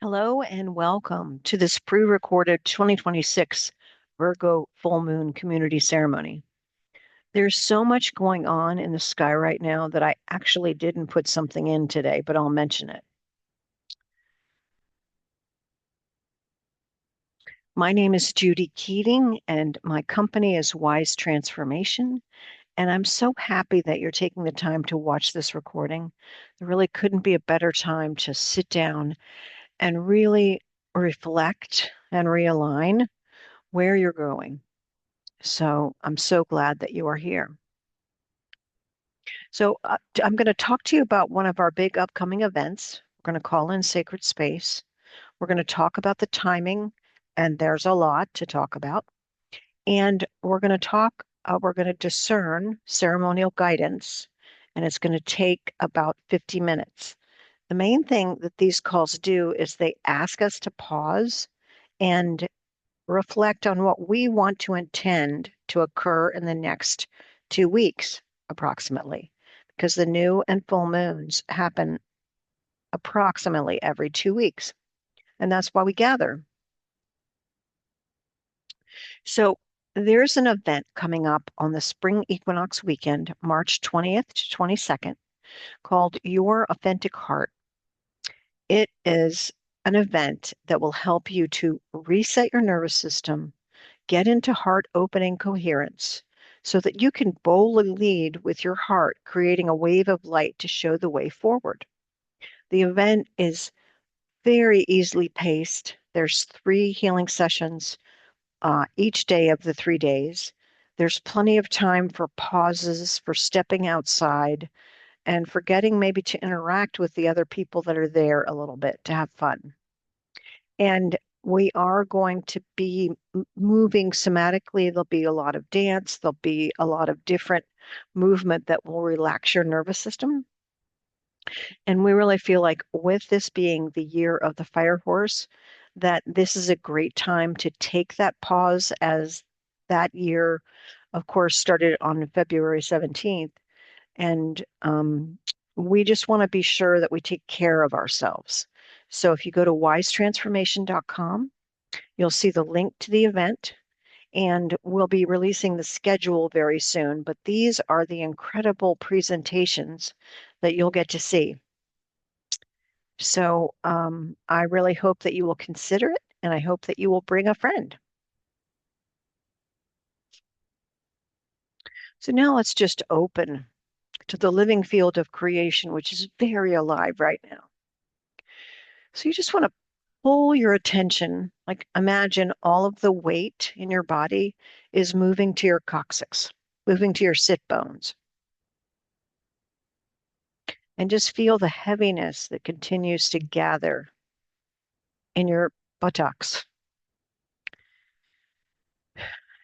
Hello and welcome to this pre-recorded 2026 Virgo full moon community ceremony. There's so much going on in the sky right now that I actually didn't put something in today, but I'll mention it. My name is Judy Keating and my company is Wise Transformation. And I'm so happy that you're taking the time to watch this recording. There really couldn't be a better time to sit down and really reflect and realign where you're going. So I'm so glad that you are here. So I'm going to talk to you about one of our big upcoming events. We're going to call in Sacred Space. We're going to talk about the timing, and there's a lot to talk about. And we're going to discern ceremonial guidance, and it's going to take about 50 minutes. The main thing that these calls do is they ask us to pause and reflect on what we want to intend to occur in the next 2 weeks, approximately, because the new and full moons happen approximately every 2 weeks. And that's why we gather. So there's an event coming up on the spring equinox weekend, March 20th to 22nd, called Your Authentic Heart. It is an event that will help you to reset your nervous system, get into heart opening coherence so that you can boldly lead with your heart, creating a wave of light to show the way forward. The event is very easily paced. There's 3 healing sessions each day of the 3 days. There's plenty of time for pauses, for stepping outside, and for getting maybe to interact with the other people that are there a little bit to have fun. And we are going to be moving somatically. There'll be a lot of dance. There'll be a lot of different movement that will relax your nervous system. And we really feel like with this being the year of the fire horse, that this is a great time to take that pause, as that year, of course, started on February 17th. And we just want to be sure that we take care of ourselves. So if you go to wisetransformation.com, you'll see the link to the event, and we'll be releasing the schedule very soon. But these are the incredible presentations that you'll get to see. So I really hope that you will consider it, and I hope that you will bring a friend. So now let's just open to the living field of creation, which is very alive right now. So you just want to pull your attention, like imagine all of the weight in your body is moving to your coccyx, moving to your sit bones. And just feel the heaviness that continues to gather in your buttocks.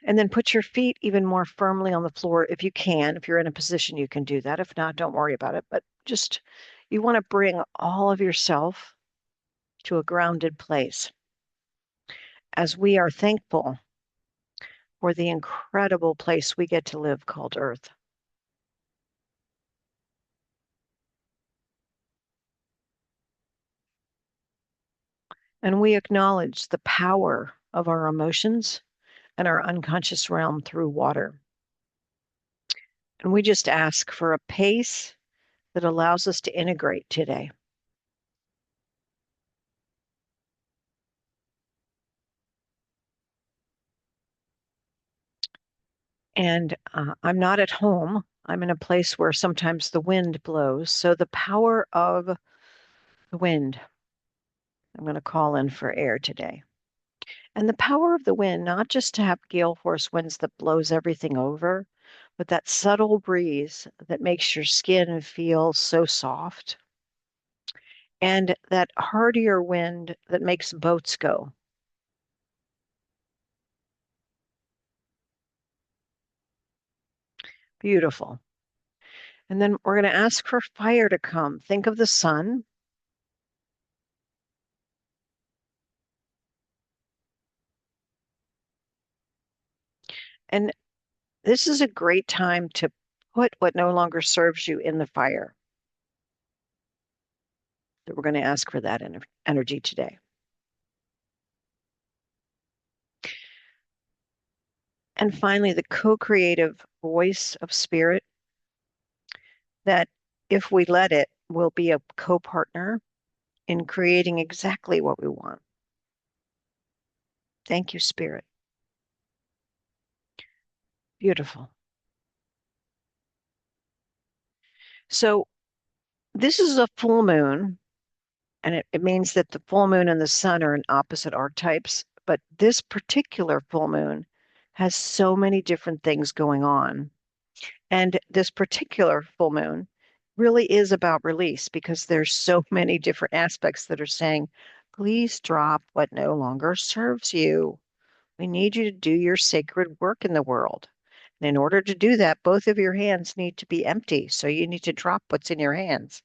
And then put your feet even more firmly on the floor if you can. If you're in a position, you can do that. If not, don't worry about it. But just, you want to bring all of yourself to a grounded place, as we are thankful for the incredible place we get to live called Earth. And we acknowledge the power of our emotions and our unconscious realm through water. And we just ask for a pace that allows us to integrate today. And I'm not at home. I'm in a place where sometimes the wind blows. So the power of the wind, I'm going to call in for air today. And the power of the wind, not just to have gale force winds that blows everything over, but that subtle breeze that makes your skin feel so soft. And that heartier wind that makes boats go. Beautiful. And then we're going to ask for fire to come. Think of the sun. And this is a great time to put what no longer serves you in the fire. That we're going to ask for that energy today. And finally, the co-creative voice of spirit that, if we let it, will be a co-partner in creating exactly what we want. Thank you, spirit. Beautiful. So this is a full moon, and it means that the full moon and the sun are in opposite archetypes, but this particular full moon has so many different things going on. And this particular full moon really is about release because there's so many different aspects that are saying, please drop what no longer serves you. We need you to do your sacred work in the world. And in order to do that, both of your hands need to be empty. So you need to drop what's in your hands.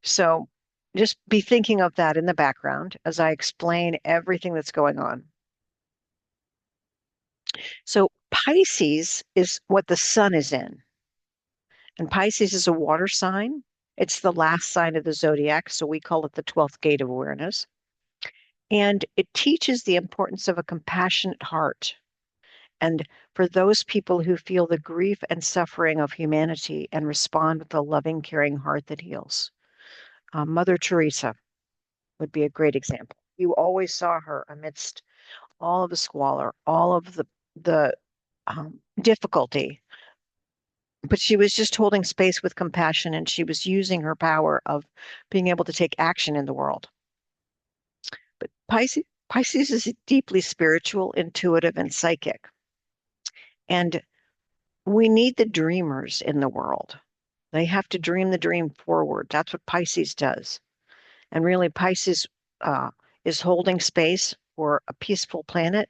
So just be thinking of that in the background as I explain everything that's going on. So Pisces is what the sun is in. And Pisces is a water sign. It's the last sign of the zodiac, so we call it the 12th gate of awareness. And it teaches the importance of a compassionate heart. And for those people who feel the grief and suffering of humanity and respond with a loving, caring heart that heals. Mother Teresa would be a great example. You always saw her amidst all of the squalor, all of the difficulty, but she was just holding space with compassion and she was using her power of being able to take action in the world. But Pisces is deeply spiritual, intuitive, and psychic. And we need the dreamers in the world. They have to dream the dream forward. That's what Pisces does. And really, Pisces is holding space for a peaceful planet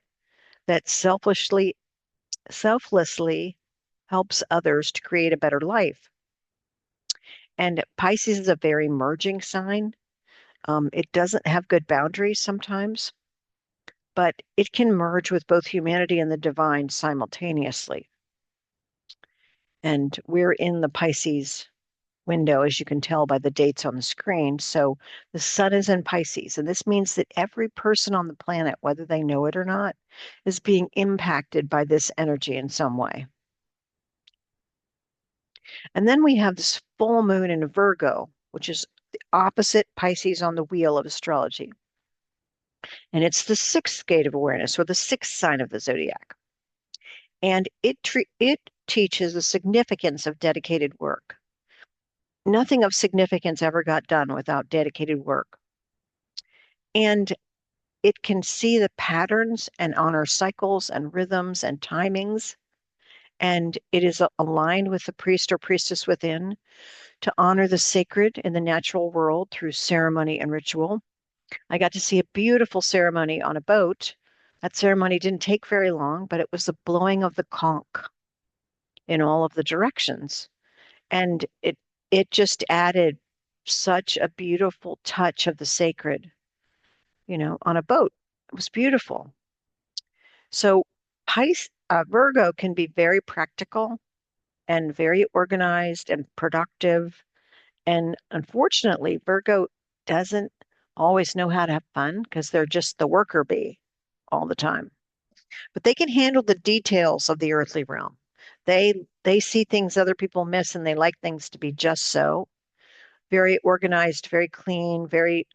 that selflessly helps others to create a better life. And Pisces is a very merging sign. It doesn't have good boundaries sometimes, but it can merge with both humanity and the divine simultaneously. And we're in the Pisces window, as you can tell by the dates on the screen. So the sun is in Pisces, and this means that every person on the planet, whether they know it or not, is being impacted by this energy in some way. And then we have this full moon in Virgo, which is the opposite Pisces on the wheel of astrology. And it's the sixth gate of awareness, or the sixth sign of the zodiac. And it teaches the significance of dedicated work. Nothing of significance ever got done without dedicated work. And it can see the patterns and honor cycles and rhythms and timings. And it is aligned with the priest or priestess within to honor the sacred in the natural world through ceremony and ritual. I got to see a beautiful ceremony on a boat. That ceremony didn't take very long, but it was the blowing of the conch in all of the directions. And it just added such a beautiful touch of the sacred, on a boat. It was beautiful. So Virgo can be very practical and very organized and productive. And unfortunately, Virgo doesn't always know how to have fun because they're just the worker bee all the time. But they can handle the details of the earthly realm. They see things other people miss and they like things to be just so. Very organized, very clean, very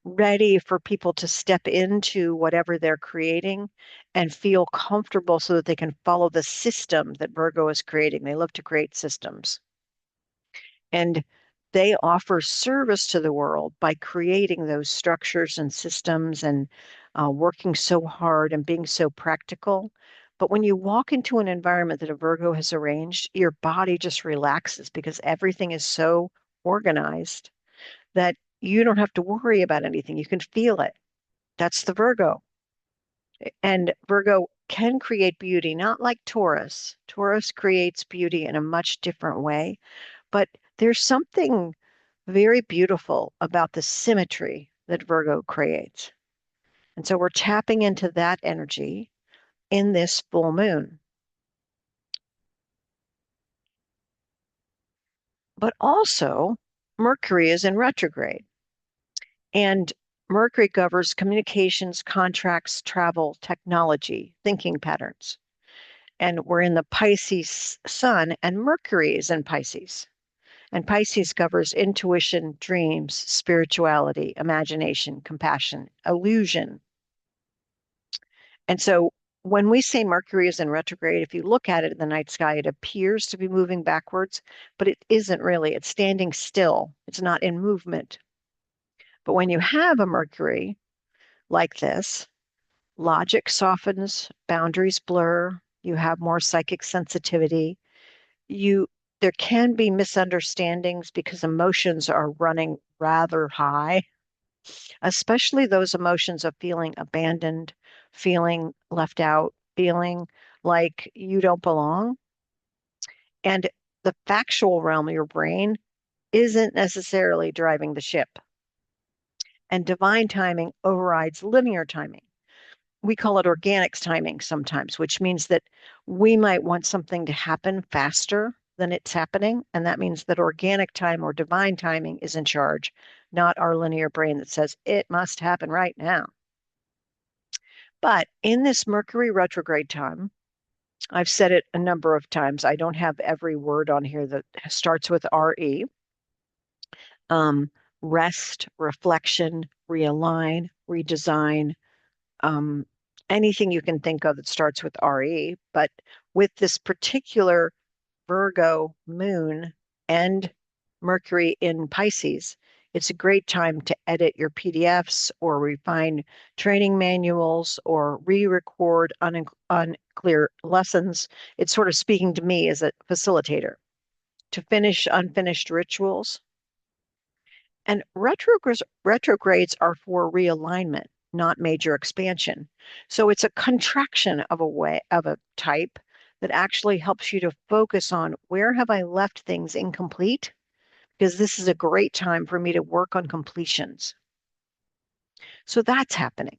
ready for people to step into whatever they're creating and feel comfortable so that they can follow the system that Virgo is creating. They love to create systems. And they offer service to the world by creating those structures and systems and working so hard and being so practical. But when you walk into an environment that a Virgo has arranged, your body just relaxes because everything is so organized that you don't have to worry about anything. You can feel it. That's the Virgo. And Virgo can create beauty, not like Taurus. Taurus creates beauty in a much different way, but there's something very beautiful about the symmetry that Virgo creates. And so we're tapping into that energy in this full moon. But also, Mercury is in retrograde. And Mercury governs communications, contracts, travel, technology, thinking patterns. And we're in the Pisces sun, and Mercury is in Pisces. And Pisces governs intuition, dreams, spirituality, imagination, compassion, illusion. And so when we say Mercury is in retrograde, if you look at it in the night sky, it appears to be moving backwards, but it isn't really. It's standing still. It's not in movement. But when you have a Mercury like this, logic softens, boundaries blur, you have more psychic sensitivity. You There can be misunderstandings because emotions are running rather high, especially those emotions of feeling abandoned, feeling left out, feeling like you don't belong. And the factual realm of your brain isn't necessarily driving the ship. And divine timing overrides linear timing. We call it organic timing sometimes, which means that we might want something to happen faster than it's happening. And that means that organic time or divine timing is in charge, not our linear brain that says it must happen right now. But in this Mercury retrograde time, I've said it a number of times. I don't have every word on here that starts with RE. Um, Rest, reflection, realign, redesign, um, anything you can think of that starts with RE. But with this particular Virgo moon and Mercury in Pisces, it's a great time to edit your PDFs or refine training manuals or re-record unclear lessons. It's sort of speaking to me as a facilitator to finish unfinished rituals. And retrogrades are for realignment, not major expansion. So it's a contraction of a type that actually helps you to focus on where have I left things incomplete? Because this is a great time for me to work on completions. So that's happening.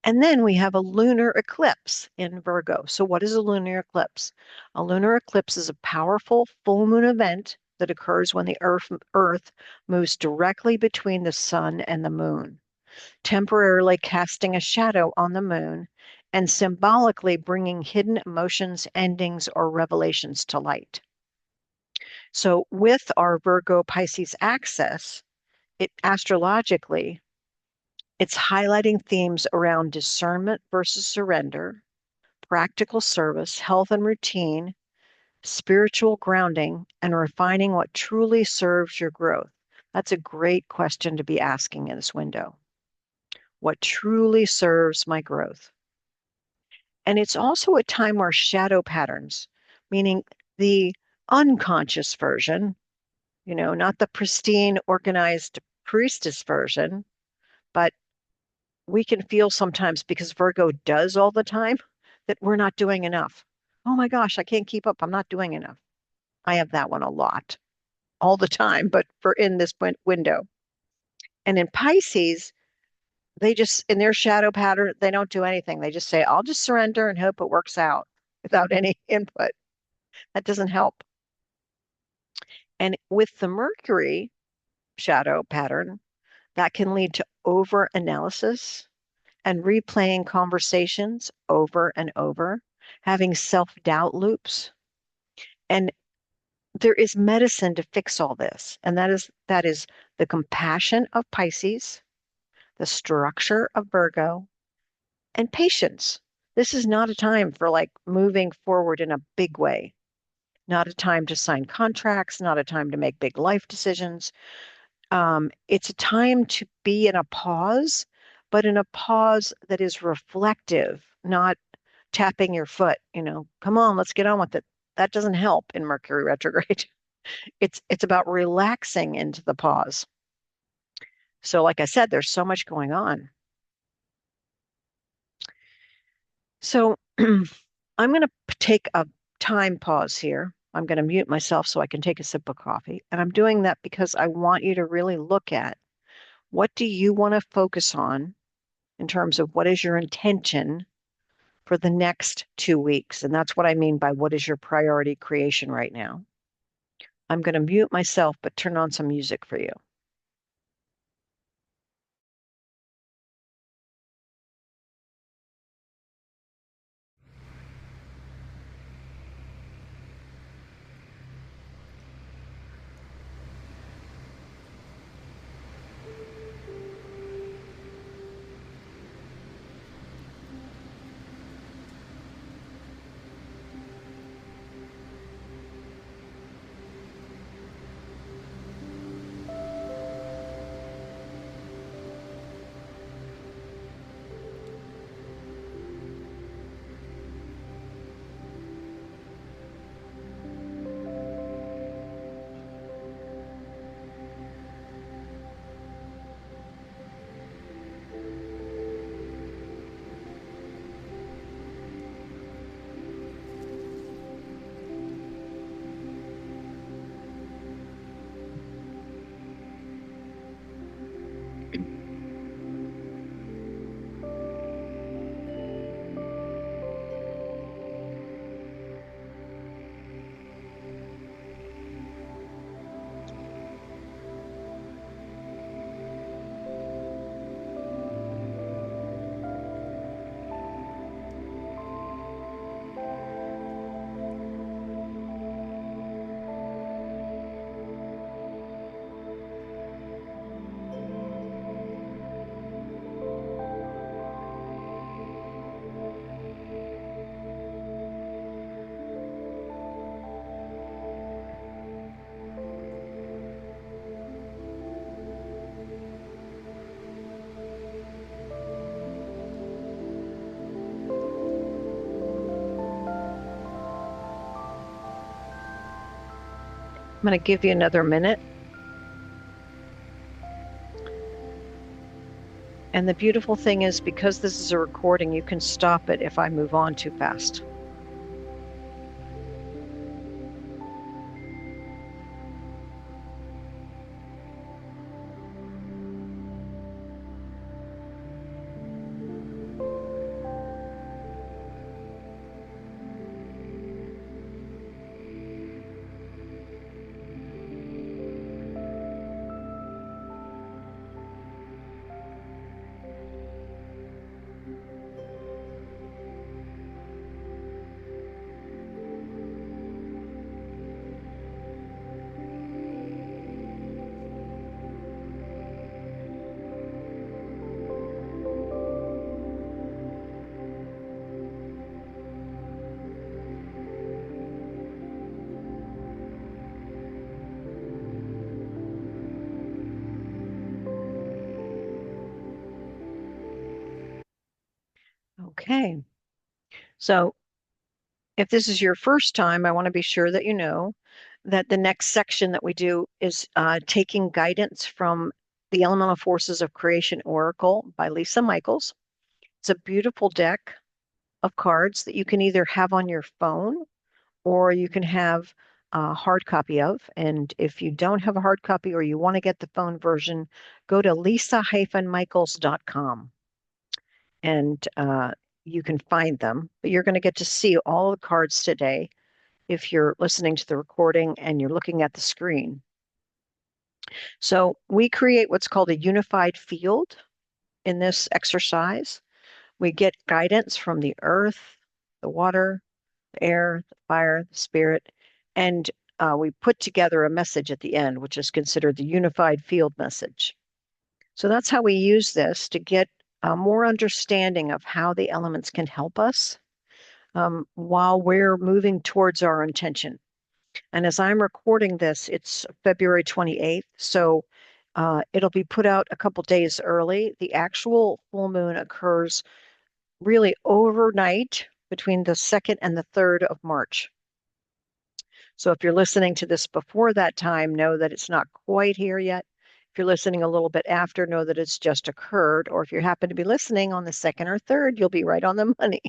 And then we have a lunar eclipse in Virgo. So what is a lunar eclipse? A lunar eclipse is a powerful full moon event that occurs when the Earth moves directly between the sun and the moon, temporarily casting a shadow on the moon and symbolically bringing hidden emotions, endings, or revelations to light. So with our Virgo Pisces axis, it astrologically, it's highlighting themes around discernment versus surrender, practical service, health and routine, spiritual grounding, and refining what truly serves your growth. That's a great question to be asking in this window. What truly serves my growth? And it's also a time where shadow patterns, meaning the unconscious version, not the pristine, organized priestess version, but we can feel sometimes because Virgo does all the time that we're not doing enough. Oh my gosh, I can't keep up. I'm not doing enough. I have that one a lot, all the time, but for in this window. And in Pisces, they just, in their shadow pattern, they don't do anything. They just say, I'll just surrender and hope it works out without any input. That doesn't help. And with the Mercury shadow pattern, that can lead to over analysis and replaying conversations over and over, having self-doubt loops. And there is medicine to fix all this. And that is the compassion of Pisces, the structure of Virgo, and patience. This is not a time for like moving forward in a big way, not a time to sign contracts, not a time to make big life decisions. It's a time to be in a pause, but in a pause that is reflective, not tapping your foot, come on, let's get on with it. That doesn't help in Mercury retrograde. It's about relaxing into the pause. So like I said, there's so much going on. So I'm going to take a time pause here. I'm going to mute myself so I can take a sip of coffee. And I'm doing that because I want you to really look at what do you want to focus on in terms of what is your intention for the next 2 weeks. And that's what I mean by what is your priority creation right now. I'm going to mute myself, but turn on some music for you. I'm going to give you another minute. And the beautiful thing is, because this is a recording, you can stop it if I move on too fast. Okay. So if this is your first time, I want to be sure that you know that the next section that we do is taking guidance from the Elemental Forces of Creation Oracle by Lisa Michaels. It's a beautiful deck of cards that you can either have on your phone or you can have a hard copy of. And if you don't have a hard copy or you want to get the phone version, go to lisa-michaels.com and you can find them. But you're going to get to see all the cards today if you're listening to the recording and you're looking at the screen. So we create what's called a unified field in this exercise. We get guidance from the earth, the water, the air, the fire, the spirit, and we put together a message at the end, which is considered the unified field message. So that's how we use this to get more understanding of how the elements can help us while we're moving towards our intention. And as I'm recording this, it's February 28th. So it'll be put out a couple days early. The actual full moon occurs really overnight between the 2nd and the 3rd of March. So if you're listening to this before that time, know that it's not quite here yet. If you're listening a little bit after, know that it's just occurred. Or if you happen to be listening on the 2nd or 3rd, you'll be right on the money.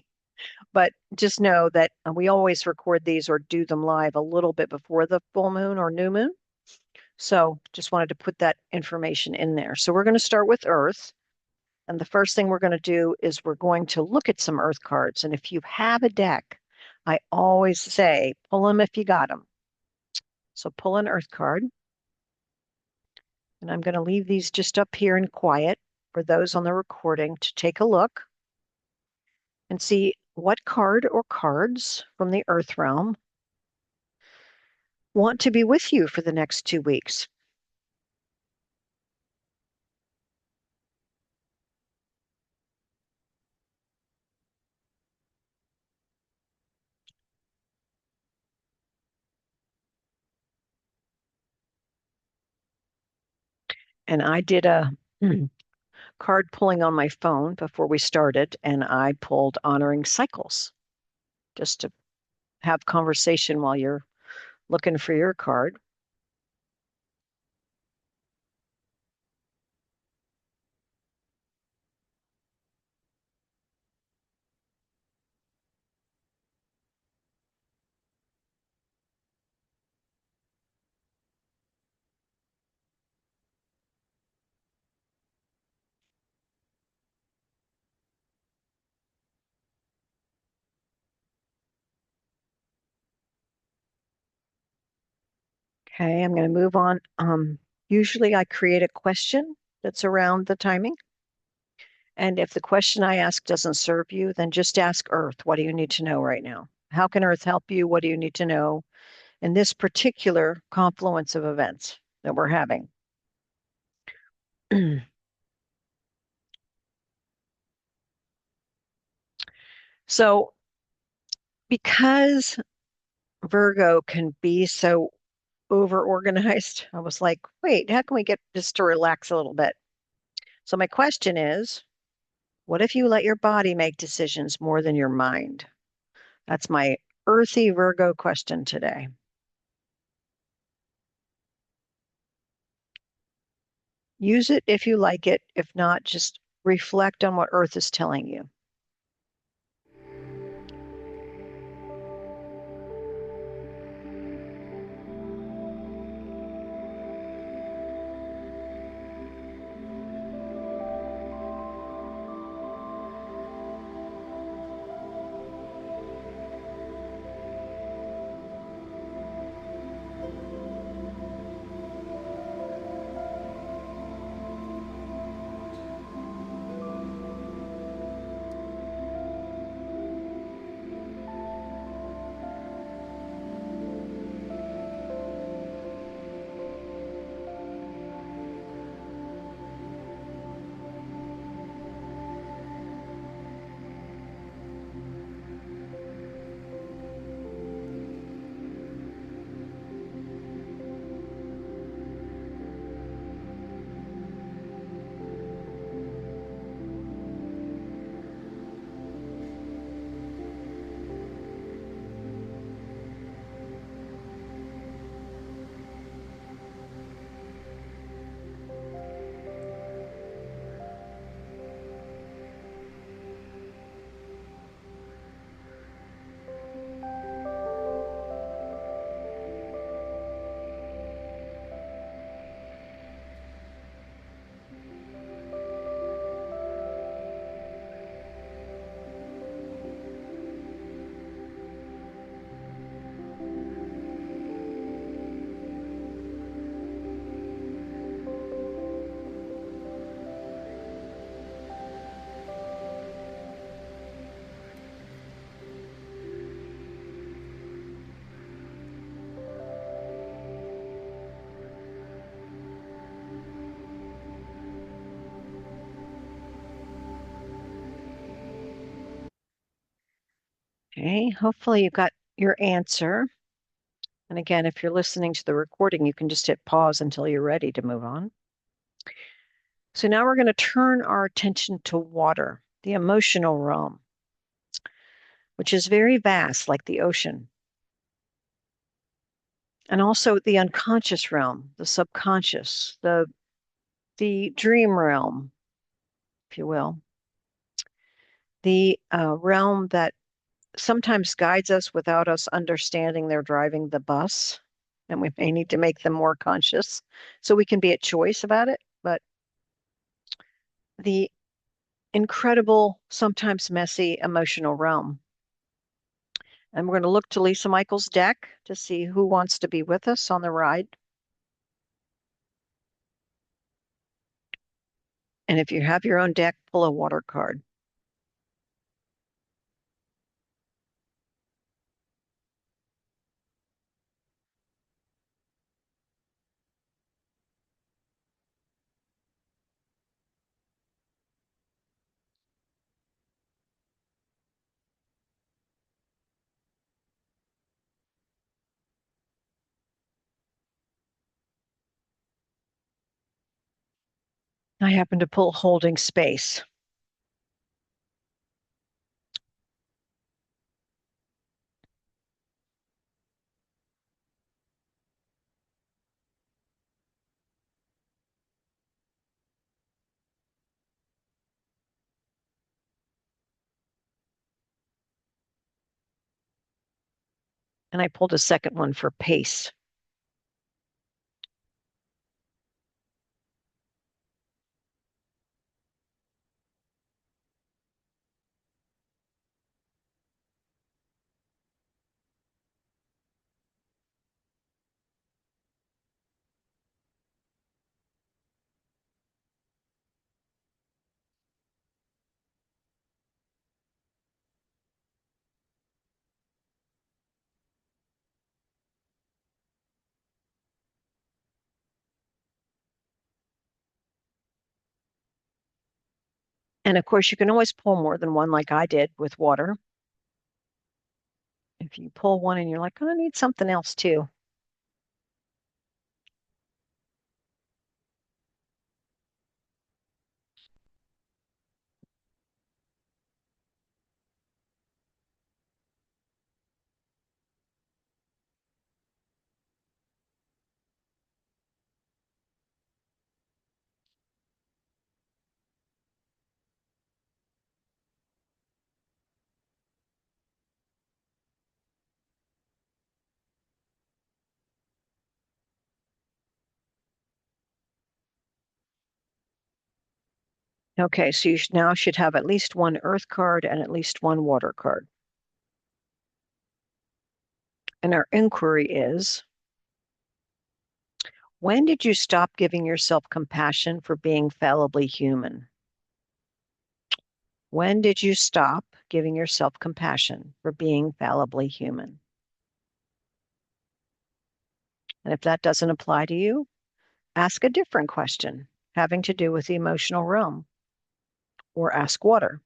But just know that we always record these or do them live a little bit before the full moon or new moon. So just wanted to put that information in there. So we're going to start with Earth. And the first thing we're going to do is we're going to look at some Earth cards. And if you have a deck, I always say, pull them if you got them. So pull an Earth card. And I'm going to leave these just up here in quiet for those on the recording to take a look and see what card or cards from the Earth realm want to be with you for the next 2 weeks. And I did a card pulling on my phone before we started, and I pulled Honoring Cycles just to have conversation while you're looking for your card. Okay, I'm going to move on. Usually I create a question that's around the timing. And if the question I ask doesn't serve you, then just ask Earth, what do you need to know right now? How can Earth help you? What do you need to know in this particular confluence of events that we're having? So, because Virgo can be so over organized, I was like, wait, how can we get this to relax a little bit? So, my question is, what if you let your body make decisions more than your mind? That's my earthy Virgo question today. Use it if you like it. If not, just reflect on what Earth is telling you. Okay, hopefully you got your answer. And again, if you're listening to the recording, you can just hit pause until you're ready to move on. So now we're going to turn our attention to water, the emotional realm, which is very vast, like the ocean, and also the unconscious realm, the subconscious, the dream realm, if you will, the realm that sometimes guides us without us understanding they're driving the bus, and we may need to make them more conscious so we can be at choice about it. But the incredible, sometimes messy emotional realm. And we're going to look to Lisa Michaels' deck to see who wants to be with us on the ride. And if you have your own deck, pull a water card. I happen to pull holding space. And I pulled a second one for pace. And of course, you can always pull more than one, like I did with water. If you pull one and you're like, oh, I need something else too. Okay, so you now should have at least one earth card and at least one water card. And our inquiry is, when did you stop giving yourself compassion for being fallibly human? When did you stop giving yourself compassion for being fallibly human? And if that doesn't apply to you, ask a different question having to do with the emotional realm, or ask water.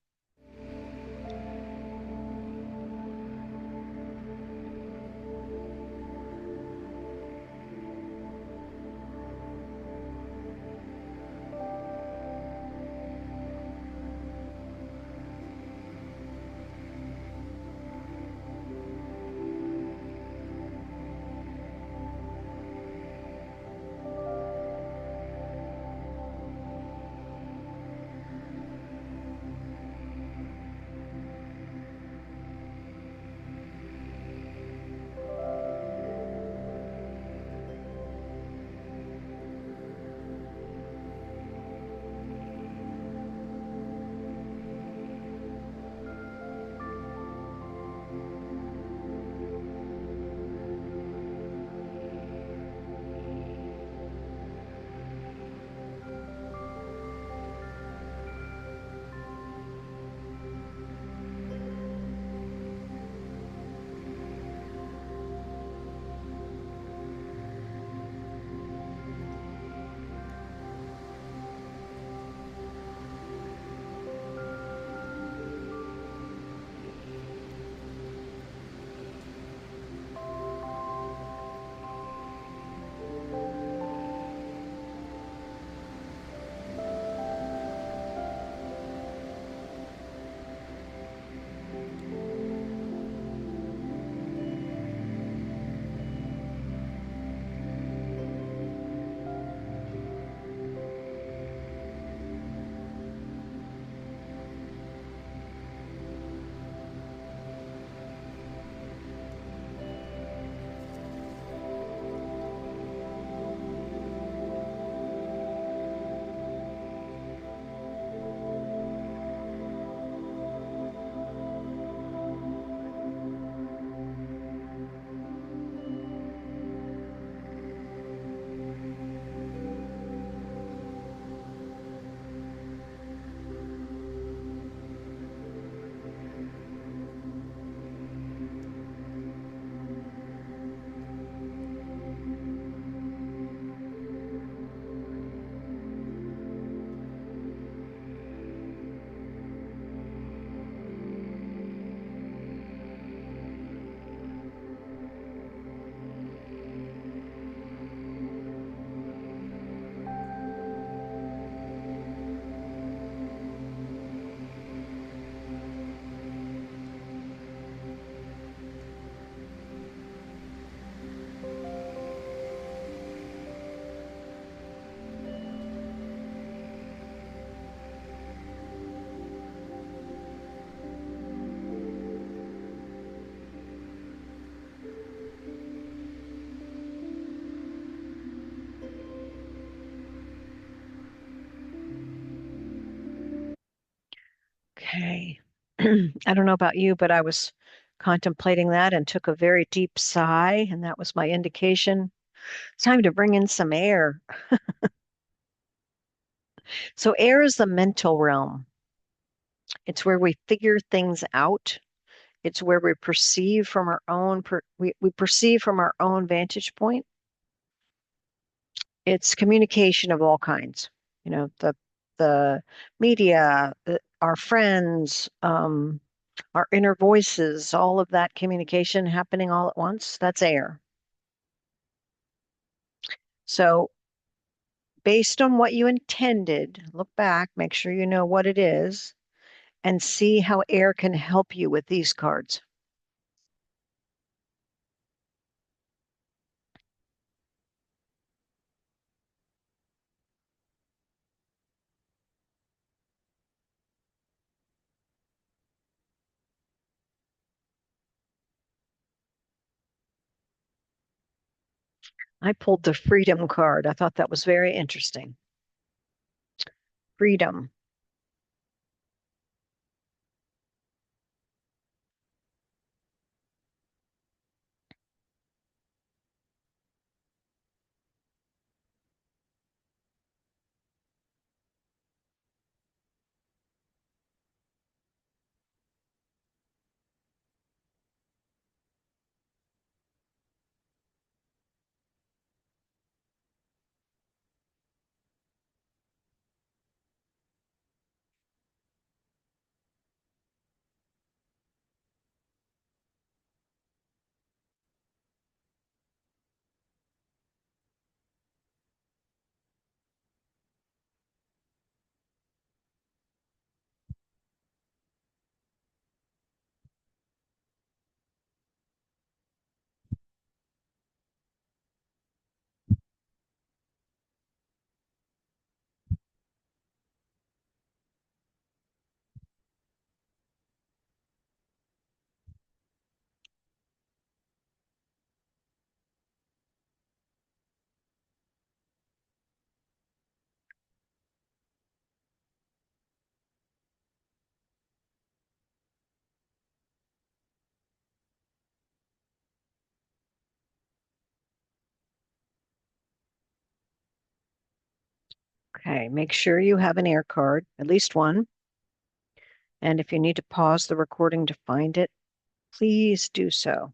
Okay. I don't know about you, but I was contemplating that and took a very deep sigh, and that was my indication. It's time to bring in some air. So, air is the mental realm. It's where we figure things out. It's where we perceive from our own we perceive from our own vantage point. It's communication of all kinds. You know, the the media, our friends, our inner voices, all of that communication happening all at once, that's air. So based on what you intended, look back, make sure you know what it is, and see how air can help you with these cards. I pulled the freedom card. I thought that was very interesting. Freedom. Okay, make sure you have an air card, at least one. And if you need to pause the recording to find it, please do so.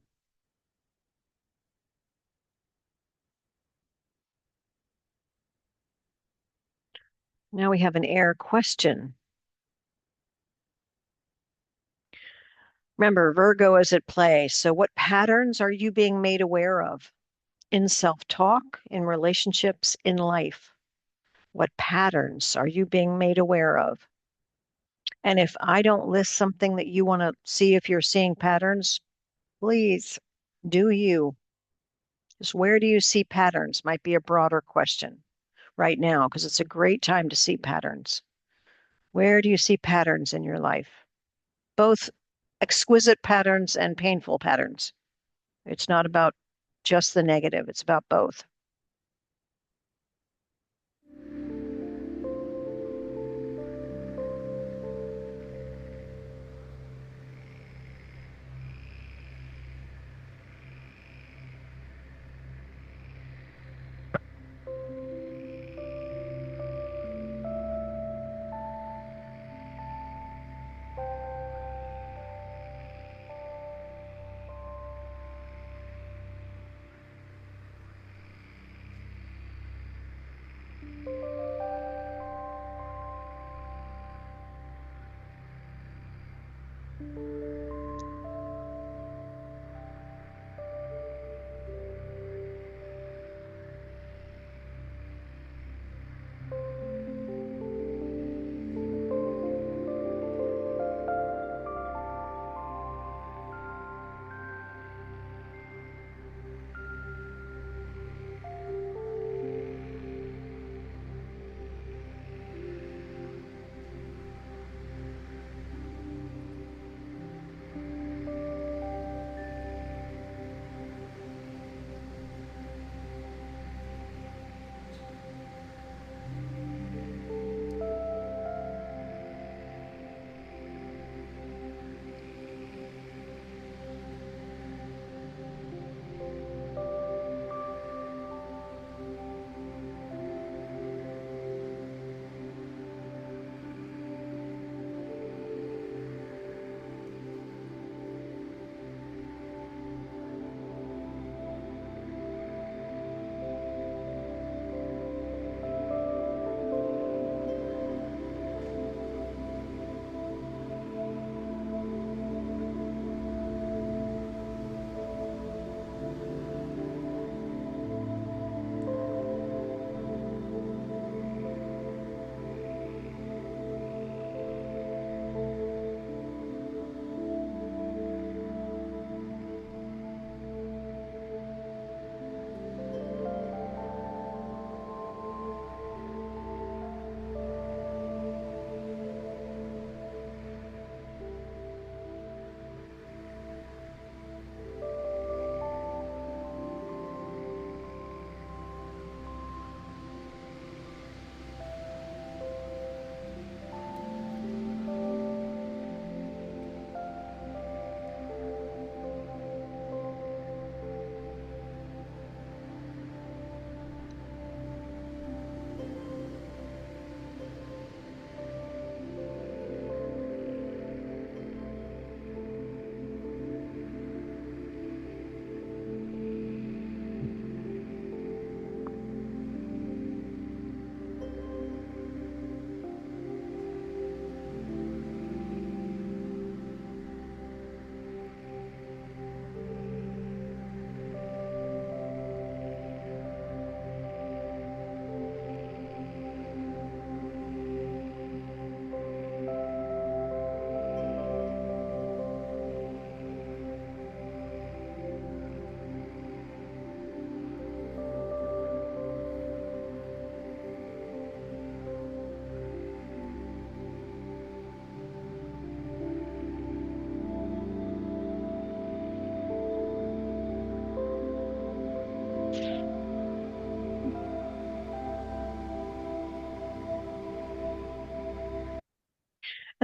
Now we have an air question. Remember, Virgo is at play. So what patterns are you being made aware of in self-talk, in relationships, in life? What patterns are you being made aware of? And if I don't list something that you want to see if you're seeing patterns, please do you. Just where do you see patterns might be a broader question right now because it's a great time to see patterns. Where do you see patterns in your life? Both exquisite patterns and painful patterns. It's not about just the negative, it's about both.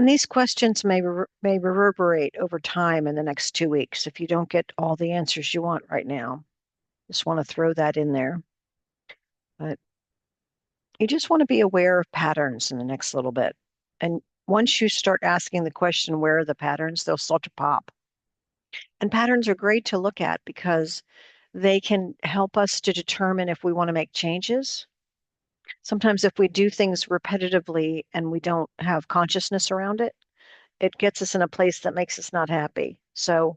And these questions may reverberate over time in the next 2 weeks if you don't get all the answers you want right now. Just want to throw that in there. But you just want to be aware of patterns in the next little bit. And once you start asking the question, where are the patterns, they'll start to pop. And patterns are great to look at because they can help us to determine if we want to make changes. Sometimes if we do things repetitively and we don't have consciousness around it, it gets us in a place that makes us not happy. So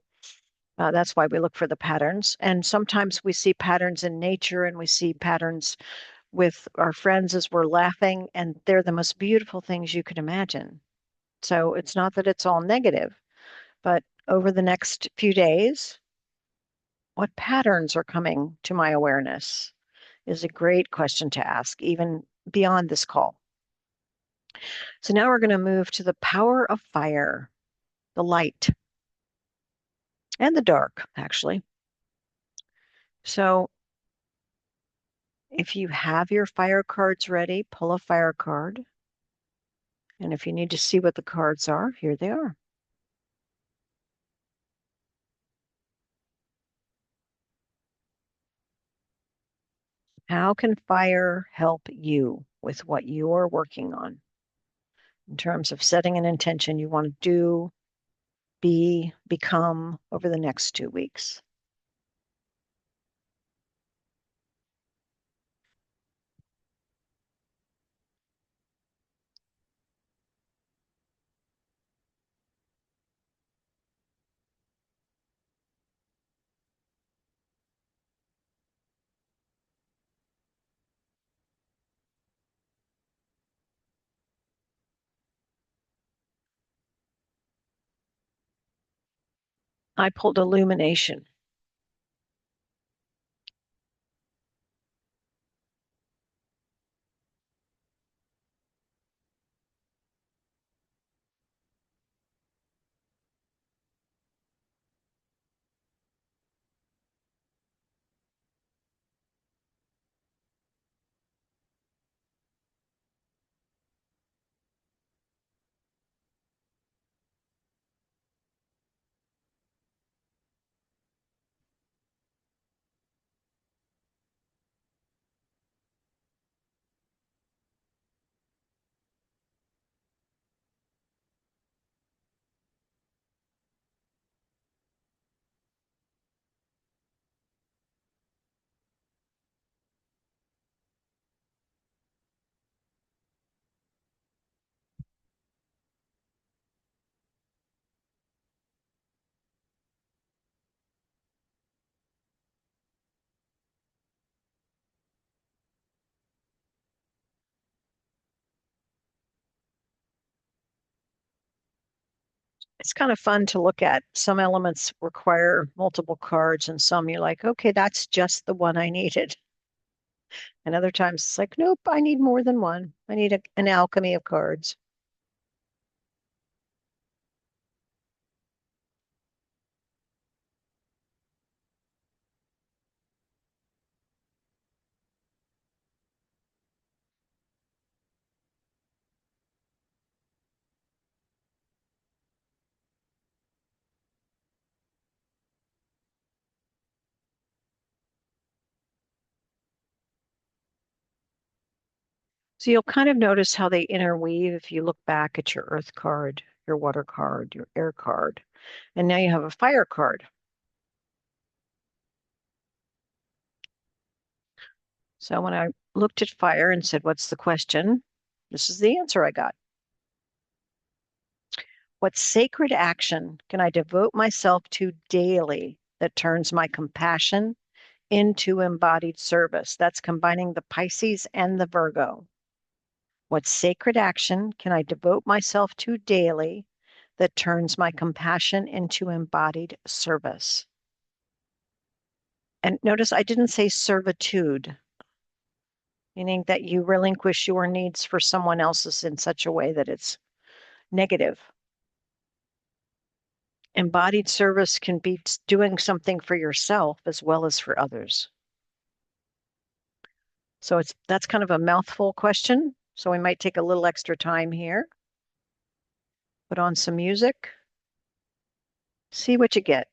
that's why we look for the patterns. And sometimes we see patterns in nature and we see patterns with our friends as we're laughing, and they're the most beautiful things you could imagine. So it's not that it's all negative, but over the next few days, what patterns are coming to my awareness is a great question to ask, even beyond this call. So now we're going to move to the power of fire, the light, and the dark, actually. So if you have your fire cards ready, pull a fire card. And if you need to see what the cards are, here they are. How can fire help you with what you're working on in terms of setting an intention you want to do, become over the next 2 weeks? I pulled illumination. It's kind of fun to look at. Some elements require multiple cards, and some you're like, okay, that's just the one I needed. And other times it's like, nope, I need more than one. I need an alchemy of cards. So you'll kind of notice how they interweave if you look back at your earth card, your water card, your air card, and now you have a fire card. So when I looked at fire and said, what's the question? This is the answer I got. What sacred action can I devote myself to daily that turns my compassion into embodied service? That's combining the Pisces and the Virgo. What sacred action can I devote myself to daily that turns my compassion into embodied service? And notice I didn't say servitude, meaning that you relinquish your needs for someone else's in such a way that it's negative. Embodied service can be doing something for yourself as well as for others. So that's kind of a mouthful question. So we might take a little extra time here. Put on some music, see what you get.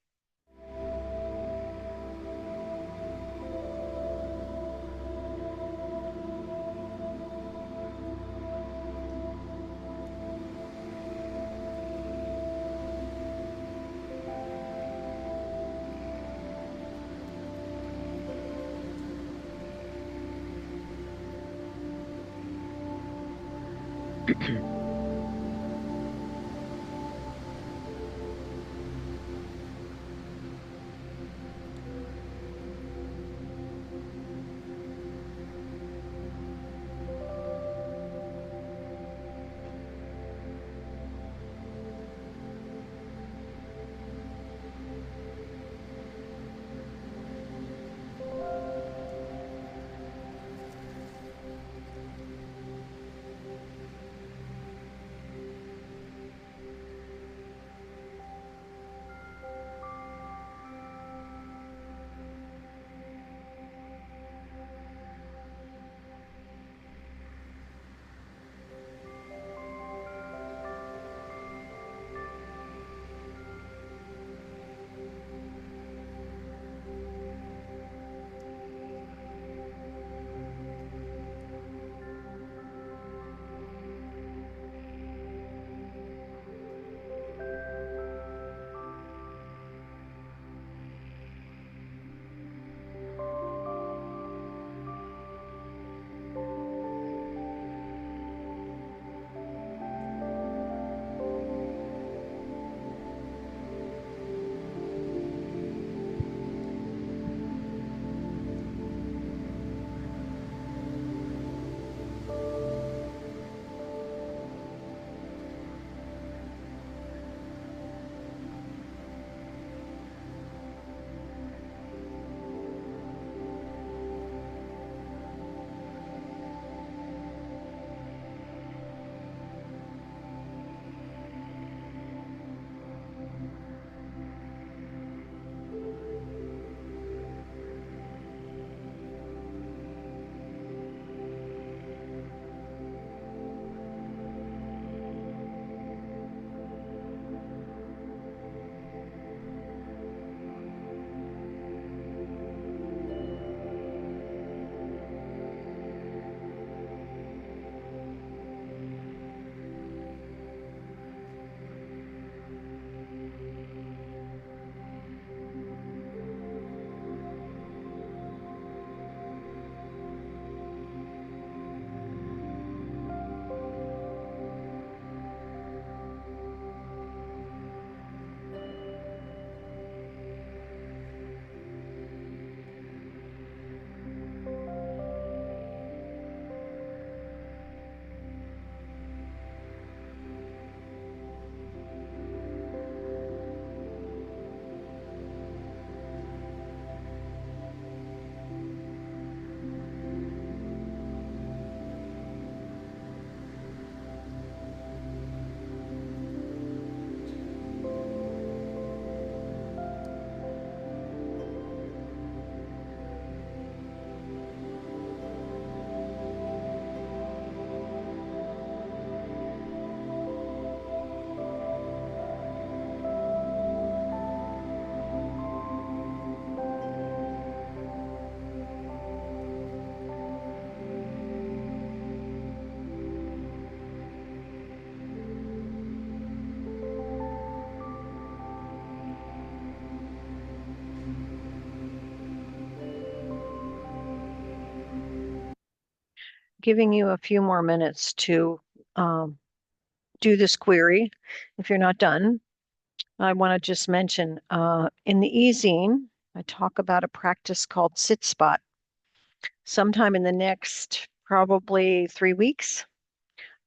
Giving you a few more minutes to um, do this query. If you're not done, I want to just mention in the e-zine, I talk about a practice called sit spot. Sometime in the next probably 3 weeks,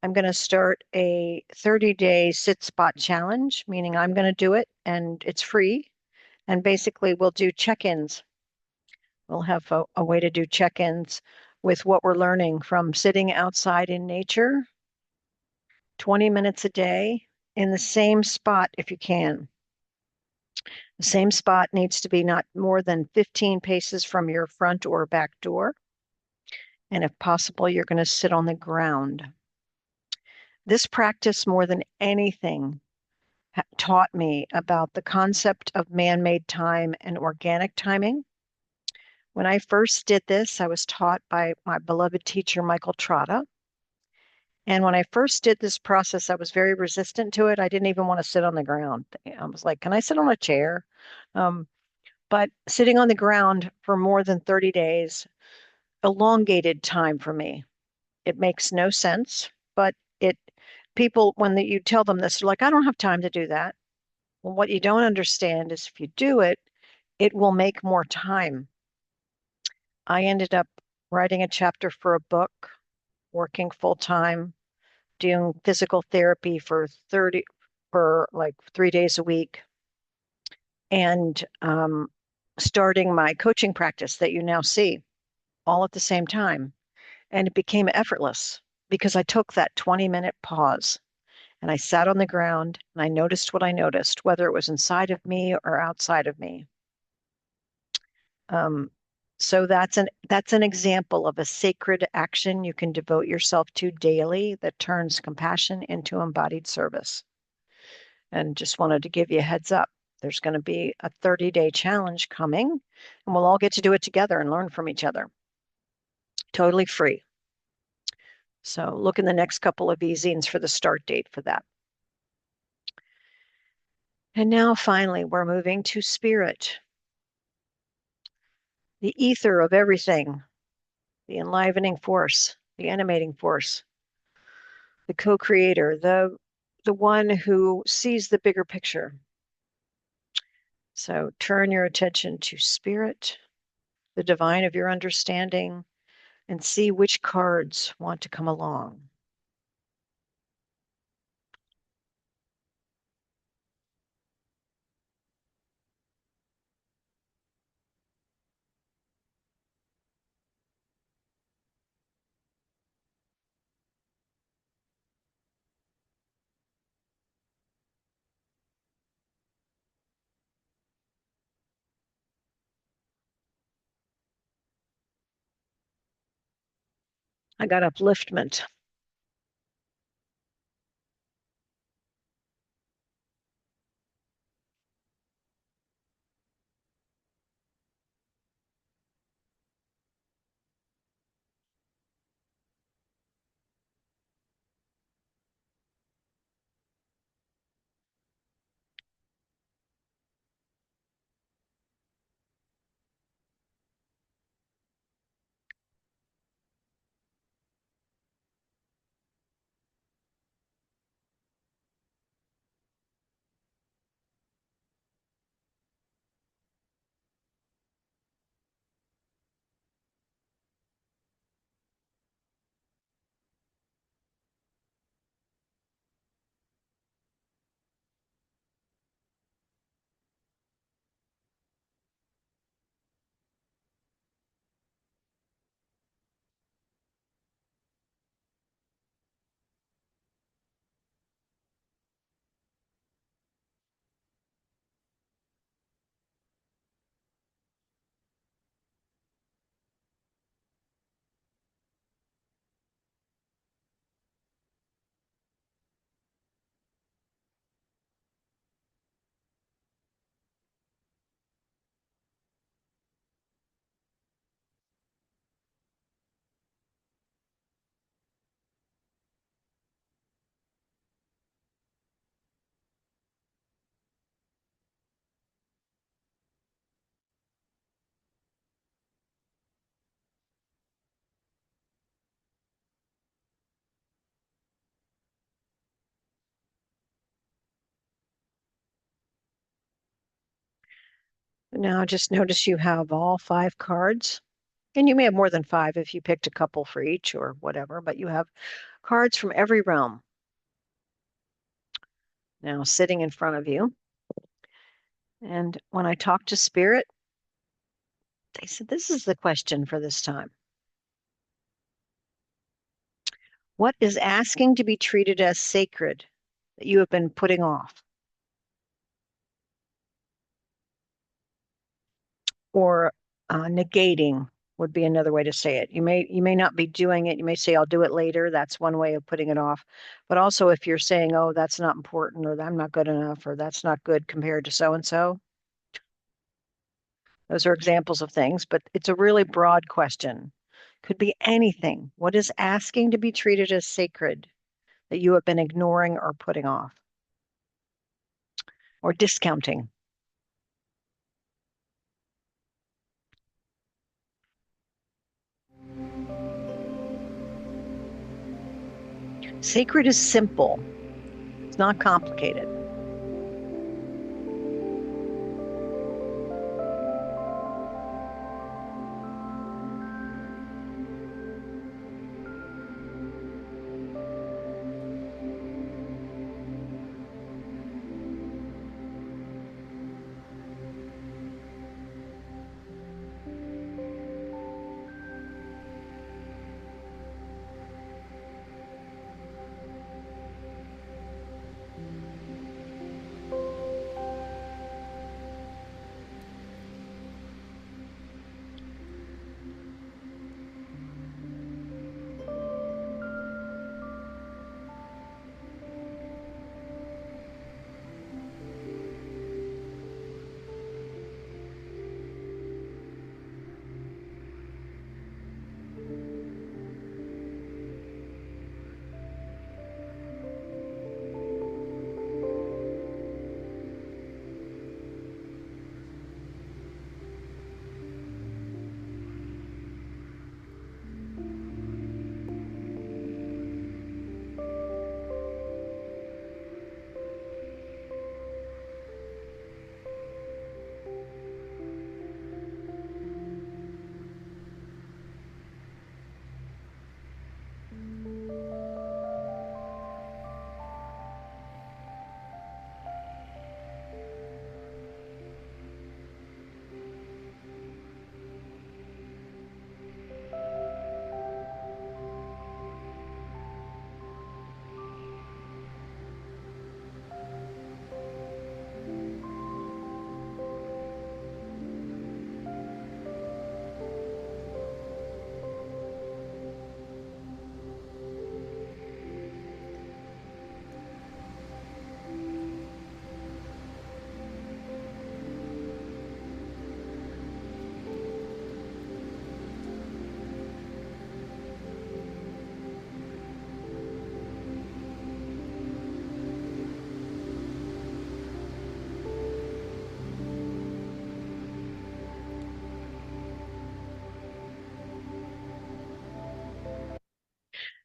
I'm going to start a 30-day sit spot challenge, meaning I'm going to do it and it's free. And basically, we'll do check-ins. We'll have a way to do check-ins with what we're learning from sitting outside in nature, 20 minutes a day in the same spot if you can. The same spot needs to be not more than 15 paces from your front or back door. And if possible, you're going to sit on the ground. This practice, more than anything, taught me about the concept of man-made time and organic timing. When I first did this, I was taught by my beloved teacher, Michael Trotta. And when I first did this process, I was very resistant to it. I didn't even want to sit on the ground. I was like, can I sit on a chair? Um, but sitting on the ground for more than 30 days elongated time for me. It makes no sense, but it people when you tell them this, they're like, I don't have time to do that. Well, what you don't understand is if you do it, it will make more time. I ended up writing a chapter for a book, working full time, doing physical therapy for like 3 days a week, and starting my coaching practice that you now see all at the same time. And it became effortless because I took that 20-minute pause and I sat on the ground and I noticed what I noticed, whether it was inside of me or outside of me. Um, so that's an example of a sacred action you can devote yourself to daily that turns compassion into embodied service. And just wanted to give you a heads up. There's going to be a 30-day challenge coming, and we'll all get to do it together and learn from each other. Totally free. So look in the next couple of e-zines for the start date for that. And now finally, we're moving to spirit, the ether of everything, the enlivening force, the animating force, the co-creator, the one who sees the bigger picture. So turn your attention to spirit, the divine of your understanding, and see which cards want to come along. I got upliftment. Now just notice you have all 5 cards. And you may have more than 5 if you picked a couple for each or whatever, but you have cards from every realm now sitting in front of you. And when I talked to Spirit, they said, this is the question for this time. What is asking to be treated as sacred that you have been putting off or negating would be another way to say it. You may not be doing it. You may say, I'll do it later. That's one way of putting it off. But also if you're saying, oh, that's not important, or I'm not good enough, or that's not good compared to so and so. Those are examples of things, but it's a really broad question. Could be anything. What is asking to be treated as sacred that you have been ignoring or putting off or discounting? Sacred is simple. It's not complicated.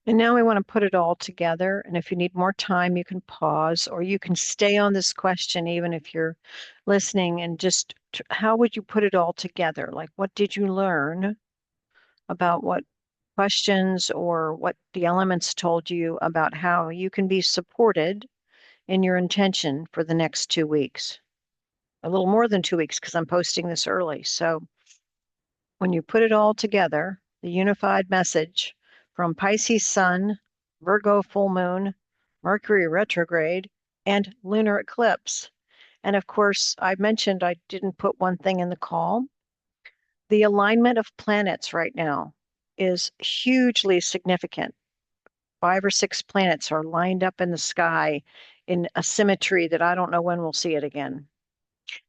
And now we want to put it all together. And if you need more time, you can pause or you can stay on this question, even if you're listening, and just how would you put it all together? Like, what did you learn about what questions or what the elements told you about how you can be supported in your intention for the next 2 weeks? A little more than 2 weeks because I'm posting this early. So when you put it all together, the unified message from Pisces sun, Virgo full moon, Mercury retrograde, and lunar eclipse. And of course, I mentioned I didn't put one thing in the call. The alignment of planets right now is hugely significant. 5 or 6 planets are lined up in the sky in a symmetry that I don't know when we'll see it again.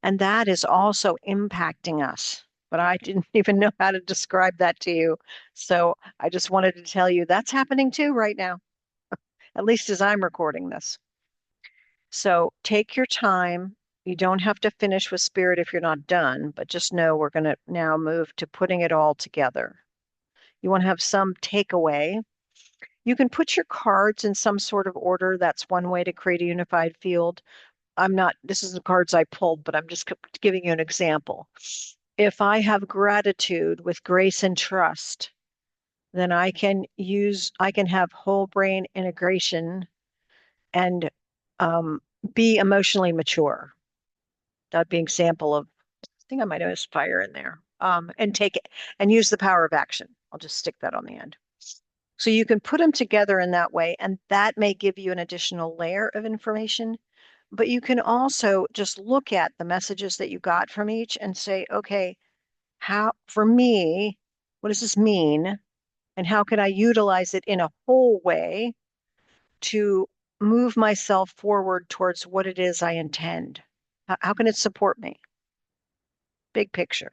And that is also impacting us. But I didn't even know how to describe that to you. So I just wanted to tell you that's happening too right now, at least as I'm recording this. So take your time. You don't have to finish with spirit if you're not done, but just know we're going to now move to putting it all together. You want to have some takeaway. You can put your cards in some sort of order. That's one way to create a unified field. This is the cards I pulled, but I'm just giving you an example. If I have gratitude with grace and trust, then I can have whole brain integration and be emotionally mature. That'd be an example of, I think I might have fire in there. And take it and use the power of action. I'll just stick that on the end. So you can put them together in that way, and that may give you an additional layer of information. But you can also just look at the messages that you got from each and say, okay, how, for me, What does this mean? And how can I utilize it in a whole way to move myself forward towards what it is I intend? How can it support me? Big picture.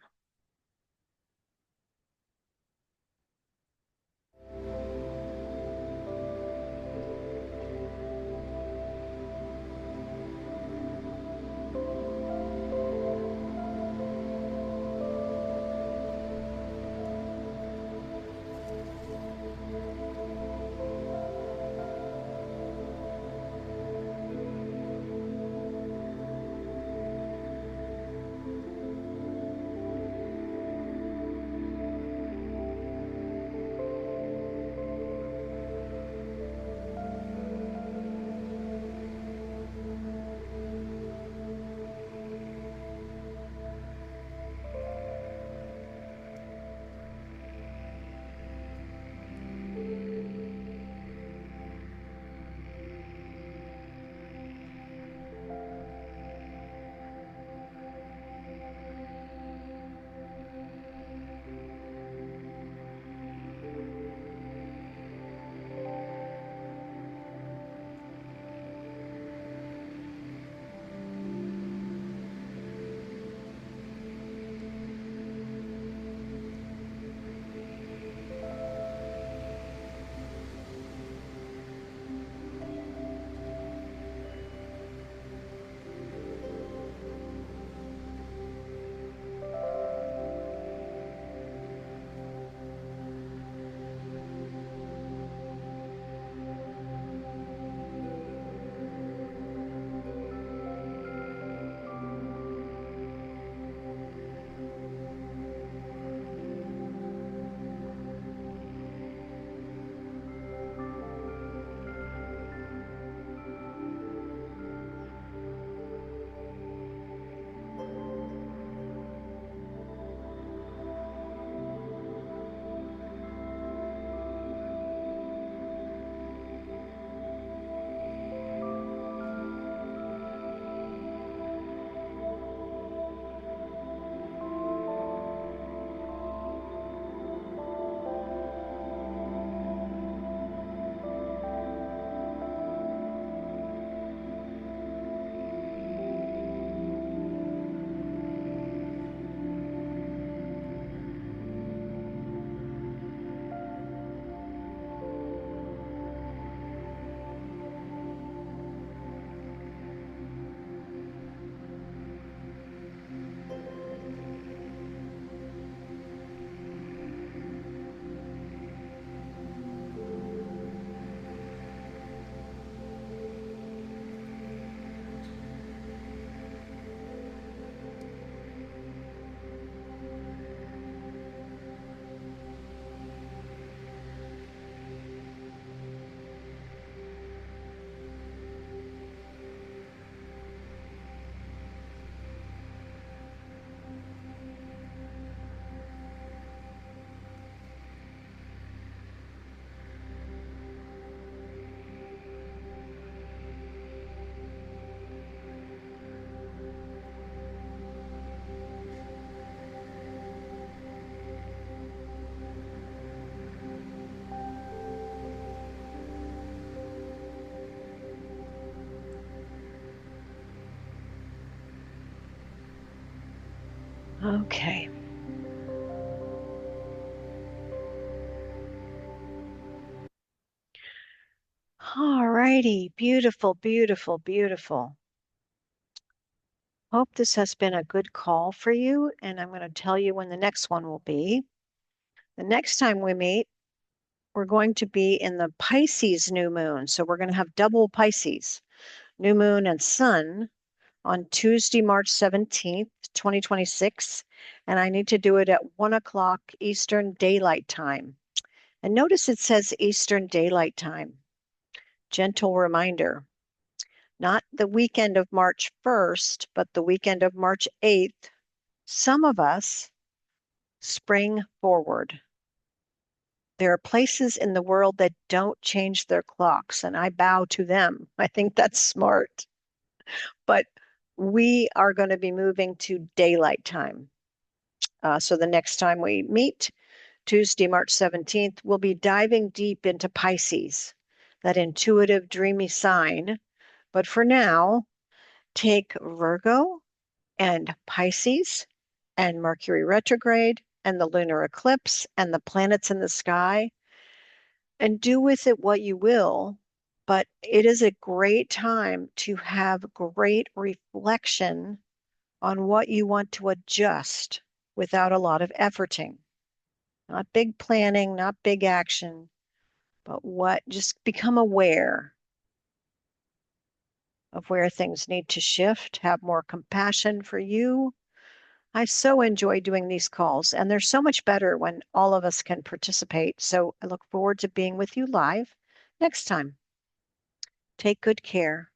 Okay. All righty. Beautiful, beautiful, beautiful. Hope this has been a good call for you, and I'm going to tell you when the next one will be. The next time we meet, we're going to be in the Pisces new moon. So we're going to have double Pisces, new moon and sun on Tuesday, March 17th, 2026. And I need to do it at 1 o'clock Eastern Daylight Time. And notice it says Eastern Daylight Time. Gentle reminder, not the weekend of March 1st, but the weekend of March 8th. Some of us spring forward. There are places in the world that don't change their clocks, and I bow to them. I think that's smart. But we are going to be moving to daylight time. So the next time we meet, Tuesday, March 17th, we'll be diving deep into Pisces, that intuitive, dreamy sign. But for now, take Virgo and Pisces and Mercury retrograde and the lunar eclipse and the planets in the sky and do with it what you will. But it is a great time to have great reflection on what you want to adjust without a lot of efforting. Not big planning, not big action, but just become aware of where things need to shift, have more compassion for you. I so enjoy doing these calls, and they're so much better when all of us can participate. So I look forward to being with you live next time. Take good care.